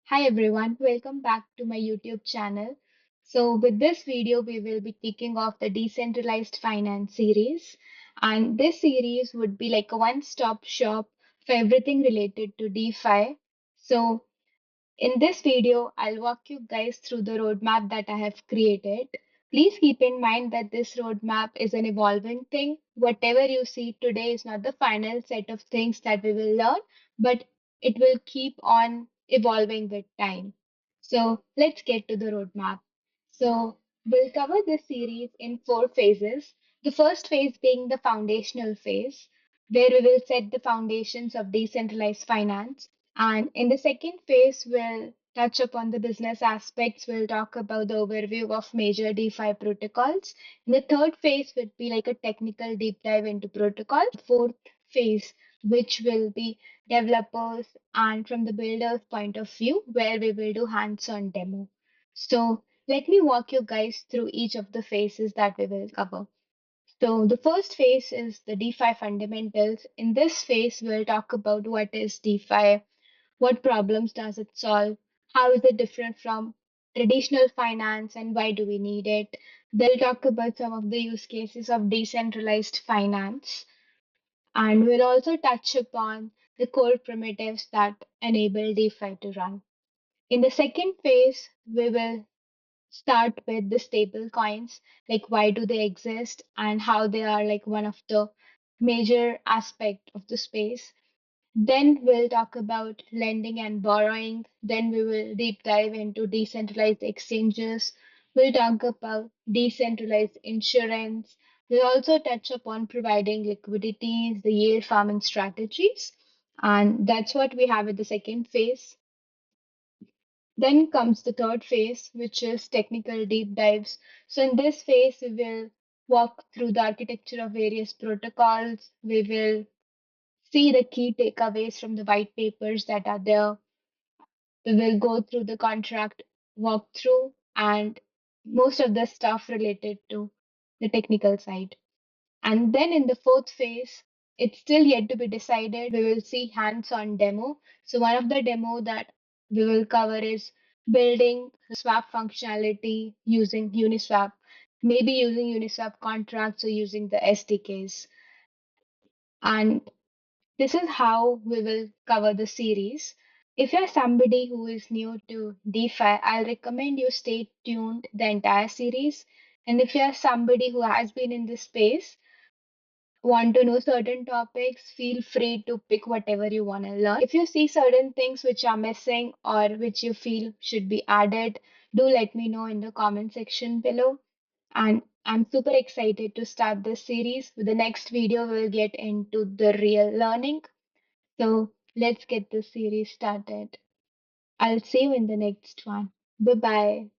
Hi everyone, welcome back to my YouTube channel. So with this video, we will be kicking off the Decentralized Finance series. And this series would be like a one-stop shop for everything related to DeFi. So in this video, I'll walk you guys through the roadmap that I have created. Please keep in mind that this roadmap is an evolving thing. Whatever you see today is not the final set of things that we will learn, but it will keep on evolving with time. So let's get to the roadmap. So we'll cover this series in four phases. The first phase being the foundational phase, where we will set the foundations of decentralized finance. And in the second phase, we'll touch upon the business aspects. We'll talk about the overview of major DeFi protocols. In the third phase would be like a technical deep dive into protocols. Fourth phase, which will be developers and from the builder's point of view, where we will do hands-on demo. So let me walk you guys through each of the phases that we will cover. So the first phase is the DeFi fundamentals. In this phase, we'll talk about what is DeFi, what problems does it solve? How is it different from traditional finance and why do we need it? They'll talk about some of the use cases of decentralized finance. And we'll also touch upon the core primitives that enable DeFi to run. In the second phase, we will start with the stable coins, like why do they exist and how they are like one of the major aspect of the space. Then we'll talk about lending and borrowing. Then we will deep dive into decentralized exchanges. We'll talk about decentralized insurance. We'll also touch upon providing liquidities, the yield farming strategies. And that's what we have at the second phase. Then comes the third phase, which is technical deep dives. So in this phase, we will walk through the architecture of various protocols. We will see the key takeaways from the white papers that are there. We will go through the contract walkthrough and most of the stuff related to the technical side. And then in the fourth phase, it's still yet to be decided. We will see hands-on demo. So one of the demo that we will cover is building swap functionality using Uniswap, maybe using Uniswap contracts or using the SDKs. And this is how we will cover the series. If you're somebody who is new to DeFi, I'll recommend you stay tuned the entire series. And if you're somebody who has been in this space, want to know certain topics, feel free to pick whatever you want to learn. If you see certain things which are missing or which you feel should be added, do let me know in the comment section below. And I'm super excited to start this series. With the next video, we'll get into the real learning. So let's get this series started. I'll see you in the next one. Bye bye.